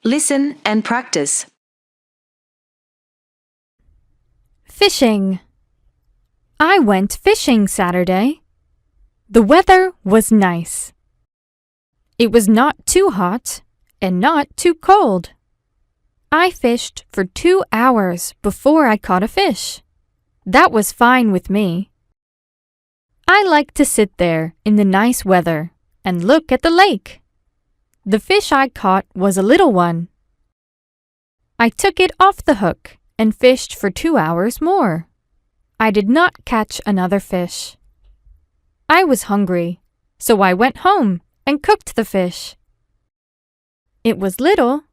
Listen and practice. Fishing. I went fishing Saturday. The weather was nice. It was not too hot and not too cold. I fished for 2 hours before I caught a fish. That was fine with me. I like to sit there in the nice weather and look at the lake. The fish I caught was a little one. I took it off the hook and fished for 2 hours more. I did not catch another fish. I was hungry, so I went home and cooked the fish. It was little,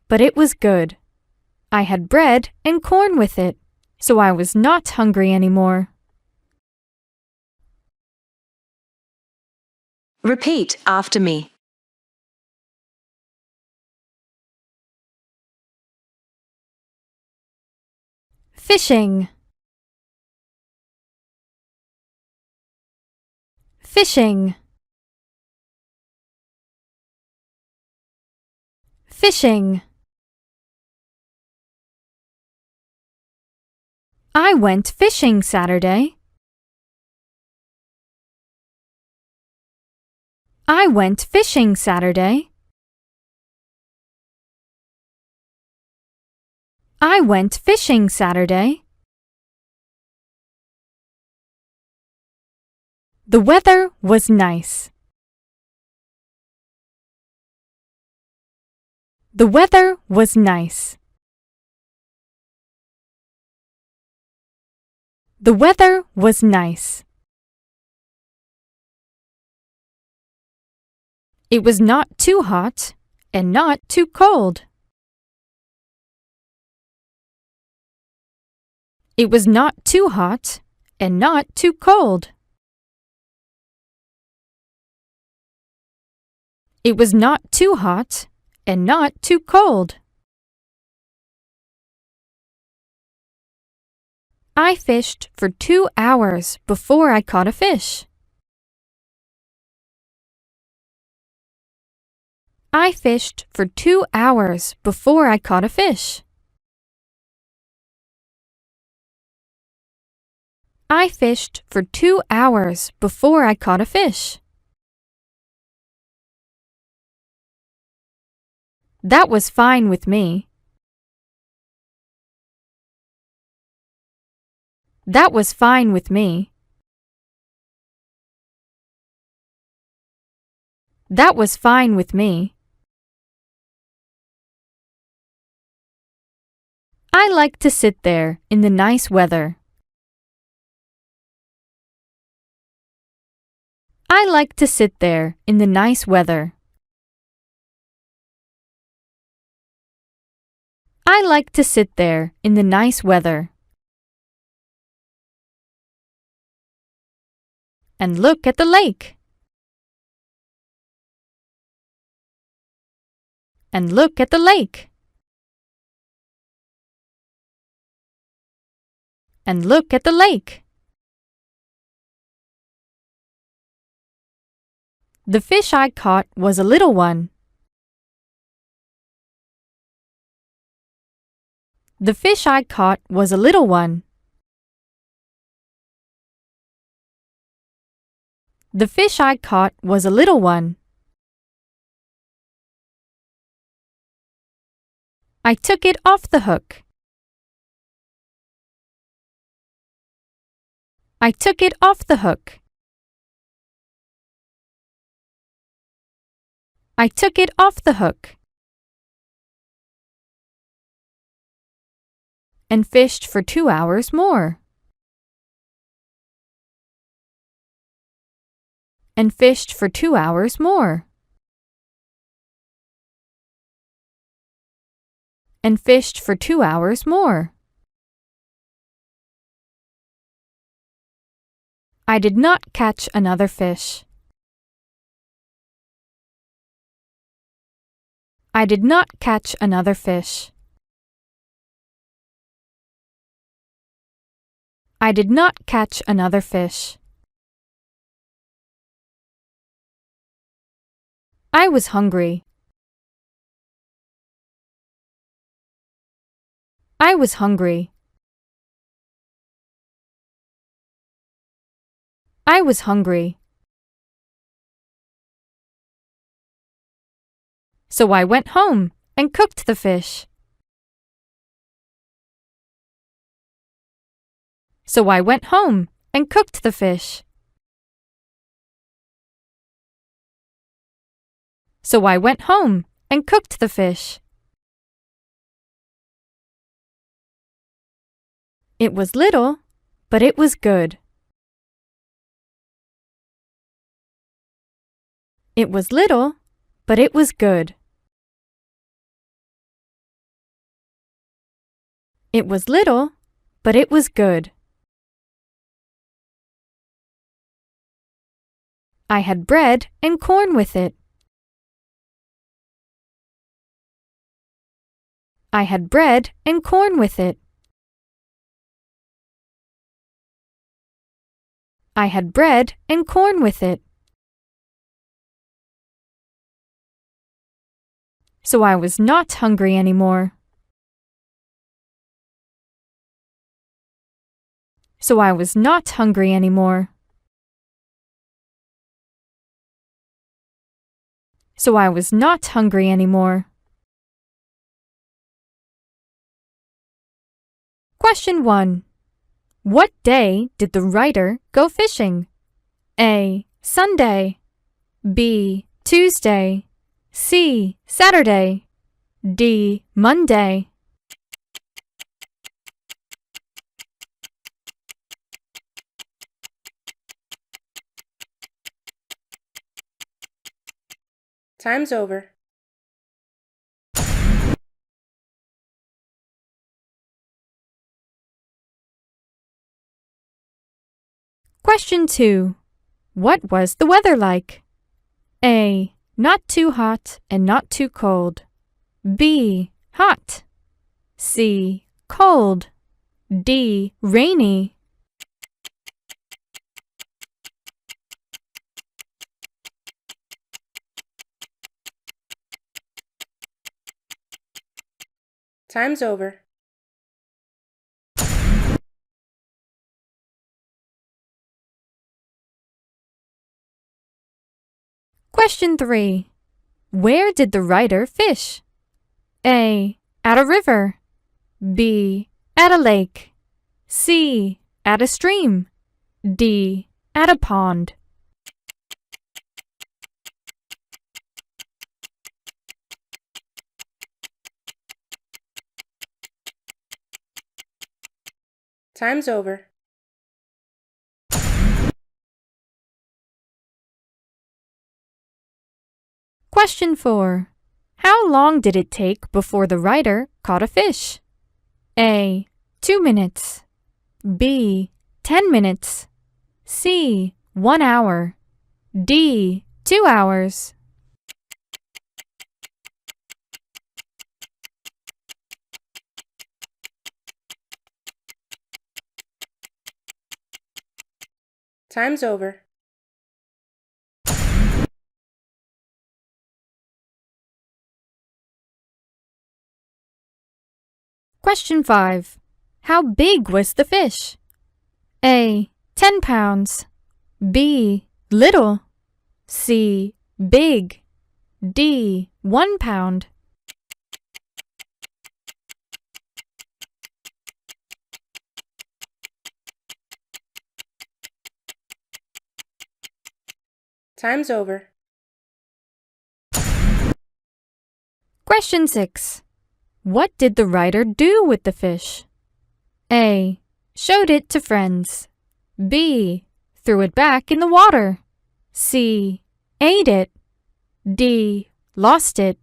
but it was good. I had bread and corn with it, so I was not hungry anymore. Repeat after me. Fishing. Fishing. Fishing. I went fishing Saturday. I went fishing Saturday. I went fishing Saturday. The weather was nice. The weather was nice. The weather was nice. It was not too hot and not too cold. It was not too hot and not too cold. It was not too hot and not too cold. I fished for 2 hours before I caught a fish. I fished for 2 hours before I caught a fish. I fished for 2 hours before I caught a fish. That was fine with me. That was fine with me. That was fine with me. I like to sit there in the nice weather. I like to sit there in the nice weather. I like to sit there in the nice weather and look at the lake. And look at the lake. And look at the lake. The fish I caught was a little one. The fish I caught was a little one. The fish I caught was a little one. I took it off the hook. I took it off the hook. I took it off the hook and fished for 2 hours more. And fished for 2 hours more. And fished for 2 hours more. I did not catch another fish. I did not catch another fish. I did not catch another fish. I was hungry. I was hungry. I was hungry. So I went home and cooked the fish. So I went home and cooked the fish. So I went home and cooked the fish. It was little, but it was good. It was little, but it was good. It was little, but it was good. I had bread and corn with it. I had bread and corn with it. I had bread and corn with it. So I was not hungry anymore. So I was not hungry anymore. So I was not hungry anymore. Question 1. What day did the writer go fishing? A. Sunday. B. Tuesday. C. Saturday. D. Monday. Time's over. Question 2. What was the weather like? A. Not too hot and not too cold. B. Hot. C. Cold. D. Rainy. Time's over. Question 3. Where did the writer fish? A. At a river. B. At a lake. C. At a stream. D. At a pond. Time's over. Question 4. How long did it take before the writer caught a fish? A. 2 minutes. B. 10 minutes. C. 1 hour. D. 2 hours. Time's over. Question 5. How big was the fish? A. 10 pounds. B. Little. C. Big. D. 1 pound. Time's over. Question 6. What did the writer do with the fish? A. Showed it to friends. B. Threw it back in the water. C. Ate it. D. Lost it.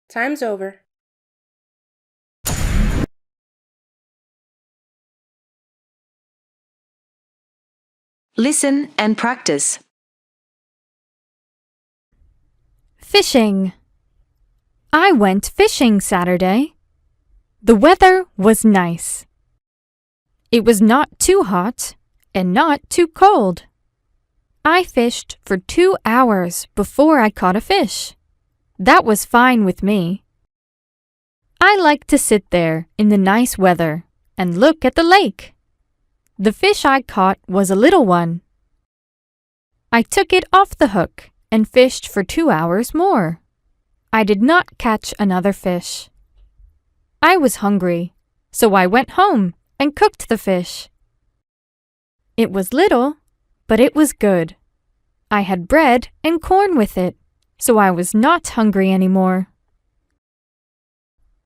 Time's over. Listen and practice. Fishing. I went fishing Saturday. The weather was nice. It was not too hot and not too cold. I fished for 2 hours before I caught a fish. That was fine with me. I like to sit there in the nice weather and look at the lake. The fish I caught was a little one. I took it off the hook and fished for 2 hours more. I did not catch another fish. I was hungry, so I went home and cooked the fish. It was little, but it was good. I had bread and corn with it, so I was not hungry anymore.